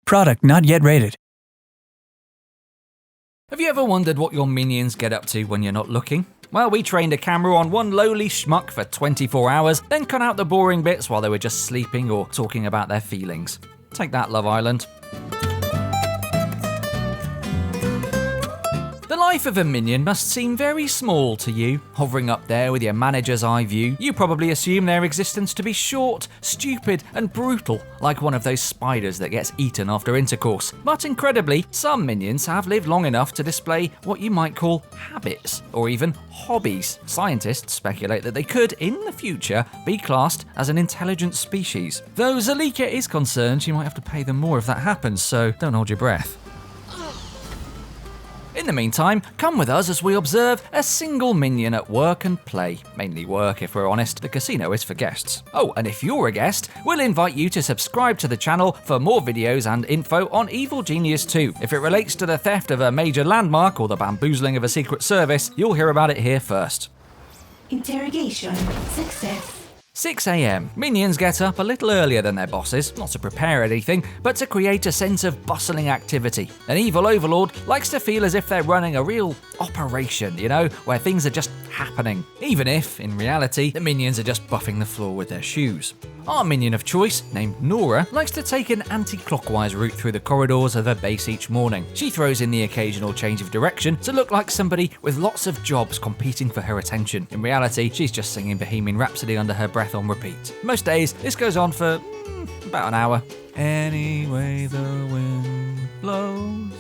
Product not yet rated. Have you ever wondered what your minions get up to when you're not looking? Well, we trained a camera on one lowly schmuck for 24 hours, then cut out the boring bits while they were just sleeping or talking about their feelings. Take that, Love Island. The life of a minion must seem very small to you. Hovering up there with your manager's eye view, you probably assume their existence to be short, stupid, and brutal, like one of those spiders that gets eaten after intercourse. But incredibly, some minions have lived long enough to display what you might call habits, or even hobbies. Scientists speculate that they could, in the future, be classed as an intelligent species. Though Zalika is concerned, you might have to pay them more if that happens, so don't hold your breath. In the meantime, come with us as we observe a single minion at work and play. Mainly work, if we're honest. The casino is for guests. Oh, and if you're a guest, we'll invite you to subscribe to the channel for more videos and info on Evil Genius 2. If it relates to the theft of a major landmark or the bamboozling of a secret service, you'll hear about it here first. Interrogation success. 6 a.m. Minions get up a little earlier than their bosses, not to prepare anything, but to create a sense of bustling activity. An evil overlord likes to feel as if they're running a real operation, where things are just happening, even if, in reality, the minions are just buffing the floor with their shoes. Our minion of choice, named Nora, likes to take an anti-clockwise route through the corridors of her base each morning. She throws in the occasional change of direction to look like somebody with lots of jobs competing for her attention. In reality, she's just singing Bohemian Rhapsody under her breath on repeat. Most days, this goes on for about an hour. Any way the wind blows.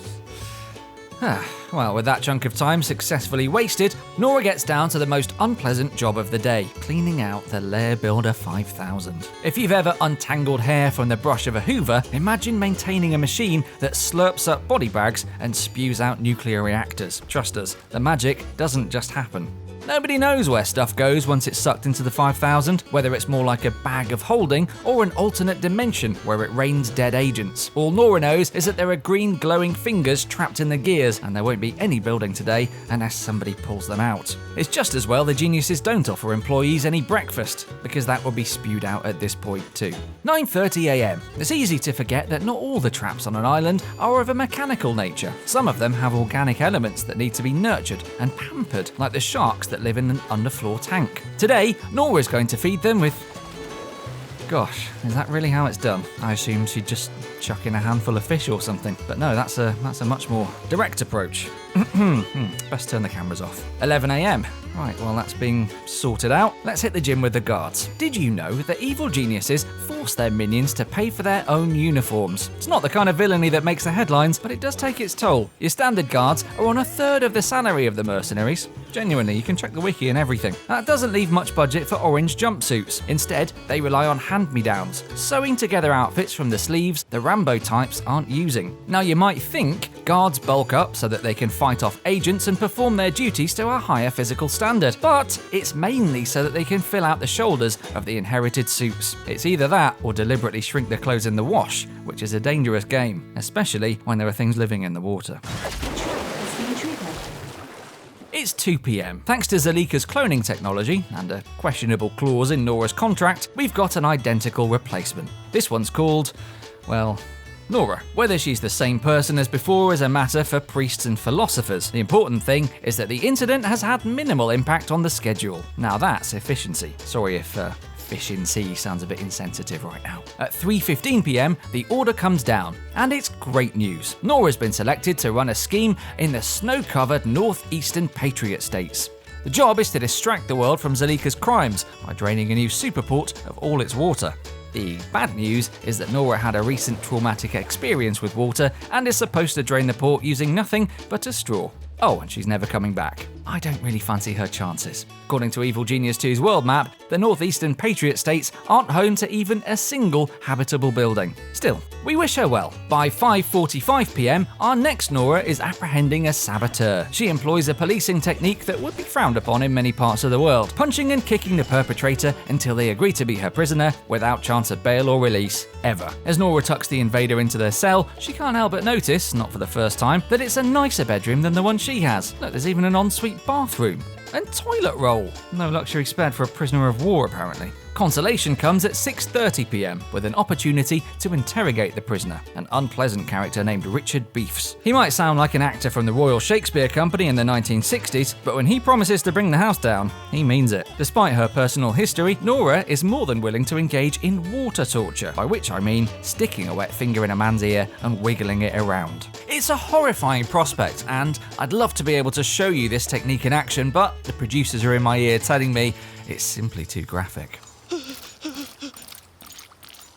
Well, with that chunk of time successfully wasted, Nora gets down to the most unpleasant job of the day, cleaning out the Lair Builder 5000. If you've ever untangled hair from the brush of a Hoover, imagine maintaining a machine that slurps up body bags and spews out nuclear reactors. Trust us, the magic doesn't just happen. Nobody knows where stuff goes once it's sucked into the 5000, whether it's more like a bag of holding or an alternate dimension where it rains dead agents. All Nora knows is that there are green glowing fingers trapped in the gears, and there won't be any building today unless somebody pulls them out. It's just as well the geniuses don't offer employees any breakfast, because that would be spewed out at this point too. 9:30 a.m. It's easy to forget that not all the traps on an island are of a mechanical nature. Some of them have organic elements that need to be nurtured and pampered, like the sharks that live in an underfloor tank. Today, Nora is going to feed them with... Gosh, is that really how it's done? I assumed she'd just chuck in a handful of fish or something. But no, that's a much more direct approach. Best turn the cameras off. 11 a.m. Right, well that's being sorted out. Let's hit the gym with the guards. Did you know that evil geniuses force their minions to pay for their own uniforms? It's not the kind of villainy that makes the headlines, but it does take its toll. Your standard guards are on a third of the salary of the mercenaries. Genuinely, you can check the wiki and everything. That doesn't leave much budget for orange jumpsuits. Instead, they rely on hand-me-downs, sewing together outfits from the sleeves the Rambo types aren't using. Now you might think guards bulk up so that they can fight off agents and perform their duties to a higher physical standard, but it's mainly so that they can fill out the shoulders of the inherited suits. It's either that or deliberately shrink the clothes in the wash, which is a dangerous game, especially when there are things living in the water. It's 2 p.m. Thanks to Zalika's cloning technology and a questionable clause in Nora's contract, we've got an identical replacement. This one's called, well, Nora. Whether she's the same person as before is a matter for priests and philosophers. The important thing is that the incident has had minimal impact on the schedule. Now that's efficiency. Sorry if efficiency sounds a bit insensitive right now. At 3:15 p.m, the order comes down, and it's great news. Nora's been selected to run a scheme in the snow-covered northeastern Patriot states. The job is to distract the world from Zalika's crimes by draining a new superport of all its water. The bad news is that Nora had a recent traumatic experience with water and is supposed to drain the port using nothing but a straw. Oh, and she's never coming back. I don't really fancy her chances. According to Evil Genius 2's world map, the northeastern Patriot states aren't home to even a single habitable building. Still, we wish her well. By 5:45 p.m, our next Nora is apprehending a saboteur. She employs a policing technique that would be frowned upon in many parts of the world, punching and kicking the perpetrator until they agree to be her prisoner without chance of bail or release, ever. As Nora tucks the invader into their cell, she can't help but notice, not for the first time, that it's a nicer bedroom than the one she has. Look, there's even an ensuite bathroom. and toilet roll. No luxury spared for a prisoner of war, apparently. Consolation comes at 6:30 p.m. with an opportunity to interrogate the prisoner, an unpleasant character named Richard Beefs. He might sound like an actor from the Royal Shakespeare Company in the 1960s, but when he promises to bring the house down, he means it. Despite her personal history, Nora is more than willing to engage in water torture, by which I mean sticking a wet finger in a man's ear and wiggling it around. It's a horrifying prospect, and I'd love to be able to show you this technique in action, but the producers are in my ear telling me it's simply too graphic.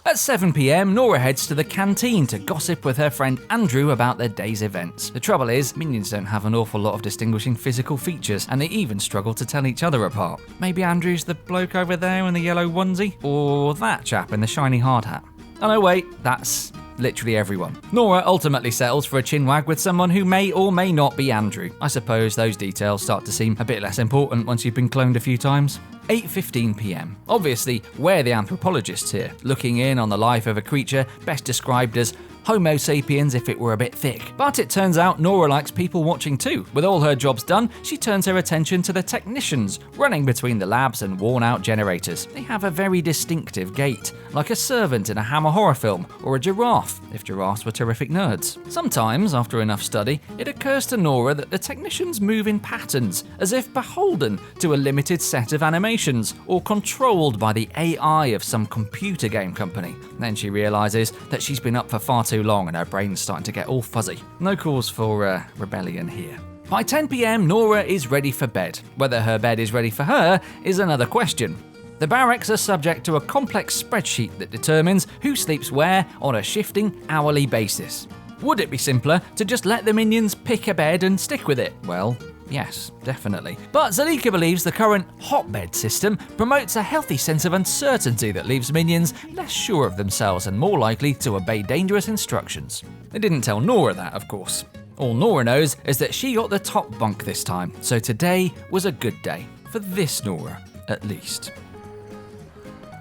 At 7 p.m, Nora heads to the canteen to gossip with her friend Andrew about their day's events. The trouble is, minions don't have an awful lot of distinguishing physical features, and they even struggle to tell each other apart. Maybe Andrew's the bloke over there in the yellow onesie? Or that chap in the shiny hard hat? Oh no, wait, that's literally everyone. Nora ultimately settles for a chinwag with someone who may or may not be Andrew. I suppose those details start to seem a bit less important once you've been cloned a few times. 8:15 p.m. Obviously, we're the anthropologists here, looking in on the life of a creature best described as Homo sapiens if it were a bit thick. But it turns out Nora likes people watching too. With all her jobs done, she turns her attention to the technicians running between the labs and worn-out generators. They have a very distinctive gait, like a servant in a Hammer horror film, or a giraffe, if giraffes were terrific nerds. Sometimes, after enough study, it occurs to Nora that the technicians move in patterns, as if beholden to a limited set of animations, or controlled by the AI of some computer game company. Then she realises that she's been up for far too long and her brain's starting to get all fuzzy. No cause for rebellion here. By 10 p.m, Nora is ready for bed. Whether her bed is ready for her is another question. The barracks are subject to a complex spreadsheet that determines who sleeps where on a shifting hourly basis. Would it be simpler to just let the minions pick a bed and stick with it? Well, yes, definitely. But Zalika believes the current hotbed system promotes a healthy sense of uncertainty that leaves minions less sure of themselves and more likely to obey dangerous instructions. They didn't tell Nora that, of course. All Nora knows is that she got the top bunk this time, so today was a good day. For this Nora, at least.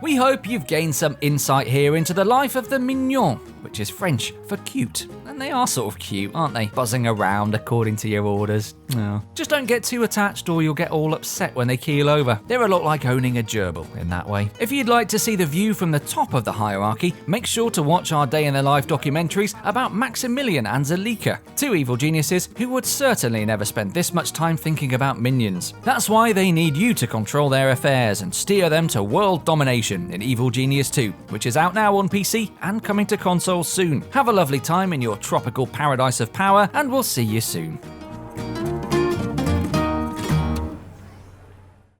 We hope you've gained some insight here into the life of the Minion, which is French for cute. And they are sort of cute, aren't they? Buzzing around according to your orders. Oh. Just don't get too attached or you'll get all upset when they keel over. They're a lot like owning a gerbil in that way. If you'd like to see the view from the top of the hierarchy, make sure to watch our day in their life documentaries about Maximilian and Zalika, two evil geniuses who would certainly never spend this much time thinking about minions. That's why they need you to control their affairs and steer them to world domination in Evil Genius 2, which is out now on PC and coming to consoles soon. Have a lovely time in your tropical paradise of power, and we'll see you soon.